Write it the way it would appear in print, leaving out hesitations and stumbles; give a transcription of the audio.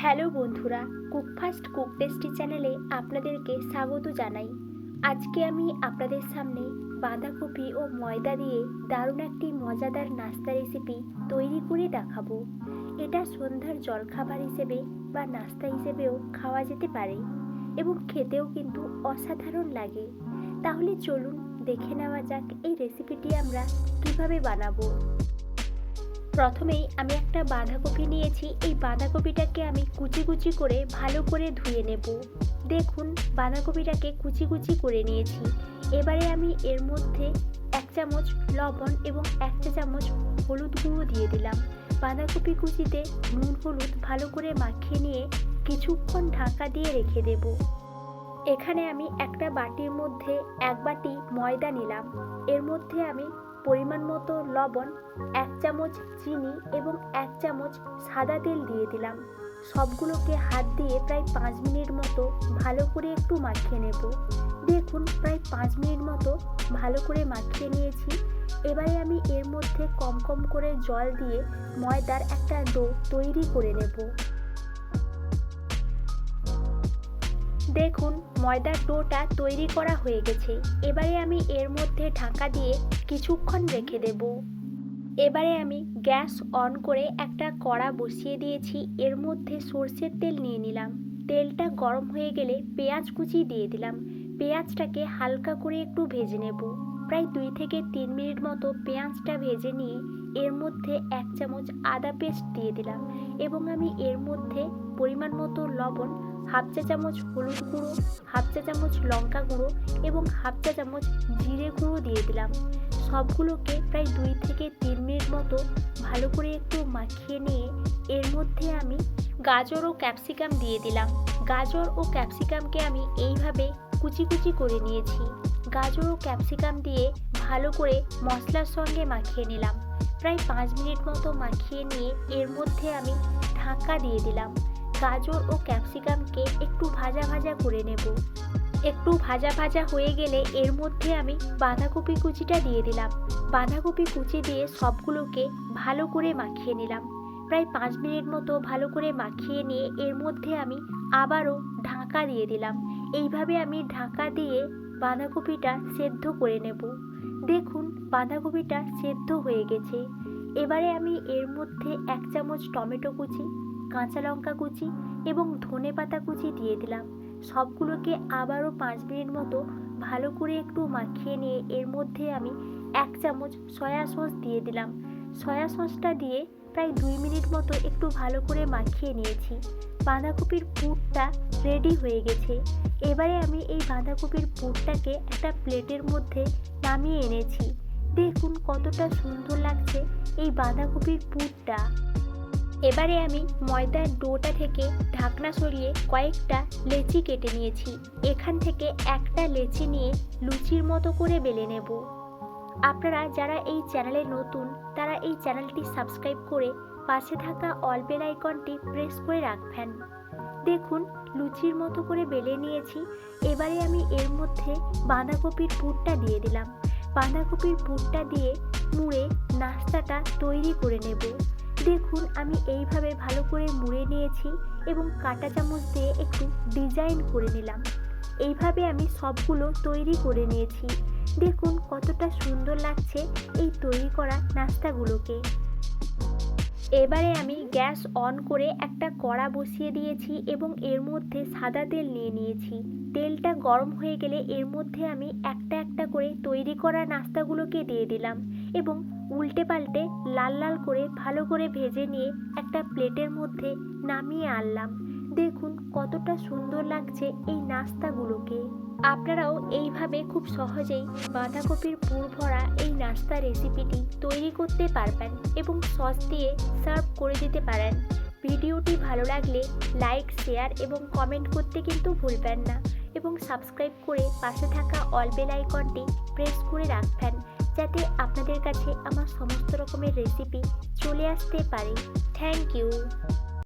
Hello বন্ধুরা, cook fast cook tasty চ্যানেলে আপনাদেরকে স্বাগত জানাই। আজকে আমি আপনাদের সামনে বাঁধাকপি ও ময়দা দিয়ে দারুণ একটি মজাদার নাস্তা রেসিপি তৈরি করে দেখাবো। এটা সন্ধ্যার জলখাবার হিসেবে বা নাস্তা হিসেবেও খাওয়া যেতে পারে এবং খেতেও কিন্তু অসাধারণ লাগে। তাহলে চলুন দেখে নেওয়া যাক এই রেসিপিটি আমরা কিভাবে বানাবো। প্রথমেই আমি একটা বাঁধাকপি নিয়েছি। এই বাঁধাকপিটাকে আমি কুচি কুচি করে ভালো করে ধুয়ে নেব। দেখুন, বাঁধাকপিটাকে কুচি কুচি করে নিয়েছি। এবারে আমি এর মধ্যে 1 চামচ লবণ এবং 1 চা চামচ হলুদ গুঁড়ো দিয়ে দিলাম। বাঁধাকপি কুচিতে নুন হলুদ ভালো করে মাখিয়ে নিয়ে কিছুক্ষণ ঢাকা দিয়ে রেখে দেব। এখানে আমি একটা বাটির মধ্যে 1 বাটি ময়দা নিলাম। এর মধ্যে আমি পরিমাণ মতো লবণ, 1 চামচ চিনি এবং 1 চামচ সাদা তেল দিয়ে দিলাম। সবগুলোকে হাত দিয়ে প্রায় 5 মিনিট মতো ভালো করে একটু মাখিয়ে নেব। দেখুন, প্রায় 5 মিনিট মতো ভালো করে মাখিয়ে নিয়েছি। এবারে আমি এর মধ্যে কম কম করে জল দিয়ে ময়দার একটা ডো তৈরি করে নেব। দেখুন, ময়দার ডোটা তৈরি করা হয়ে গেছে। এবারে আমি এর মধ্যে ঢাকা দিয়ে কিছুক্ষণ রেখে দেব। এবারে আমি গ্যাস অন করে একটা কড়া বসিয়ে দিয়েছি। এর মধ্যে সরষের তেল নিয়ে নিলাম। তেলটা গরম হয়ে গেলে পেঁয়াজ কুচি দিয়ে দিলাম। পেঁয়াজটাকে হালকা করে একটু ভেজে নেব। প্রায় 2 থেকে 3 মিনিট মতো পেঁয়াজটা ভেজে নিয়ে এর মধ্যে 1 চামচ আদা পেস্ট দিয়ে দিলাম এবং আমি এর মধ্যে পরিমাণ মতো লবণ, 1/2 চা চামচ হলুদ গুঁড়ো, 1/2 চা চামচ লঙ্কা গুঁড়ো এবং 1/2 চা চামচ জিরে গুঁড়ো দিয়ে দিলাম। সবগুলোকে প্রায় 2 থেকে 3 মিনিট মতো ভালো করে একটু মাখিয়ে নিয়ে এর মধ্যে আমি গাজর ও ক্যাপসিকাম দিয়ে দিলাম। গাজর ও ক্যাপসিকামকে আমি এইভাবে কুচি কুচি করে নিয়েছি। গাজর ও ক্যাপসিকাম দিয়ে ভালো করে মশলার সঙ্গে মাখিয়ে নিলাম। প্রায় 5 মিনিট মতো মাখিয়ে নিয়ে এর মধ্যে আমি ঢাকা দিয়ে দিলাম। গাজর ও ক্যাপসিকামকে একটু ভাজা ভাজা করে নেব। একটু ভাজা ভাজা হয়ে গেলে এর মধ্যে আমি বাঁধাকপি কুচিটা দিয়ে দিলাম। বাঁধাকপি কুচি দিয়ে সবগুলোকে ভালো করে মাখিয়ে নিলাম। প্রায় 5 মিনিট মতো ভালো করে মাখিয়ে নিয়ে এর মধ্যে আমি আবারও ঢাকা দিয়ে দিলাম। এইভাবে আমি ঢাকা দিয়ে বাঁধাকপিটা সেদ্ধ করে নেব। দেখুন, বাঁধাকপিটা সেদ্ধ হয়ে গেছে। এবারে আমি এর মধ্যে 1 চামচ টমেটো কুচি, কাঁচা লঙ্কা কুচি এবং ধনেপাতা কুচি দিয়ে দিলাম। সবগুলোকে আবারও 5 মিনিট মতো ভালো করে একটু মাখিয়ে নিয়ে এর মধ্যে আমি 1 চামচ সয়া সস দিয়ে দিলাম। সয়া সসটা দিয়ে প্রায় 2 মিনিট মতো একটু ভালো করে মাখিয়ে নিয়েছি। বাঁধাকপির পুরটা রেডি হয়ে গেছে। এবারে আমি এই বাঁধাকপির পুরটাকে একটা প্লেটের মধ্যে নামিয়ে এনেছি। দেখুন কতটা সুন্দর লাগছে এই বাঁধাকপির পুরটা। এবারে আমি ময়দার ডোটা থেকে ঢাকনা সরিয়ে কয়েকটা লেচি কেটে নিয়েছি। এখান থেকে একটা লেচি নিয়ে লুচির মতো করে বেলে নেব। আপনারা যারা এই চ্যানেলে নতুন তারা এই চ্যানেলটি সাবস্ক্রাইব করে পাশে থাকা অল বেল আইকনটি প্রেস করে রাখবেন। দেখুন, লুচির মতো করে বেলে নিয়েছি। এবারে আমি এর মধ্যে বাঁধাকপির পুরটা দিয়ে দিলাম। বাঁধাকপির পুরটা দিয়ে মুড়ে নাস্তাটা তৈরি করে নেব। দেখুন, আমি এইভাবে ভালো করে মুড়ে নিয়েছি এবং কাঁটা চামচ দিয়ে একটু ডিজাইন করে নিলাম। এইভাবে আমি সবগুলো তৈরি করে নিয়েছি। দেখুন কতটা সুন্দর লাগছে এই তৈরি করা নাস্তাগুলোকে। এবারে আমি গ্যাস অন করে একটা কড়া বসিয়ে দিয়েছি এবং এর মধ্যে সাদা তেল নিয়ে নিয়েছি। তেলটা গরম হয়ে গেলে এর মধ্যে আমি একটা একটা করে তৈরি করা নাস্তাগুলোকে দিয়ে দিলাম এবং উল্টে পাল্টে লাল লাল করে ভালো করে ভেজে নিয়ে একটা প্লেটের মধ্যে নামিয়ে আনলাম। দেখুন কতটা সুন্দর লাগছে এই নাস্তাগুলোকে। আপনারাও এইভাবে খুব সহজেই বাঁধাকপির পুর ভরা এই নাস্তা রেসিপিটি তৈরি করতে পারবেন এবং সস দিয়ে সার্ভ করে দিতে পারেন। ভিডিওটি ভালো লাগলে লাইক, শেয়ার এবং কমেন্ট করতে কিন্তু ভুলবেন না এবং সাবস্ক্রাইব করে পাশে থাকা অল বেল আইকনটি প্রেস করে রাখবেন যাতে আপনাদের কাছে আমার সমস্ত রকমের রেসিপি চলে আসতে পারে। Thank you.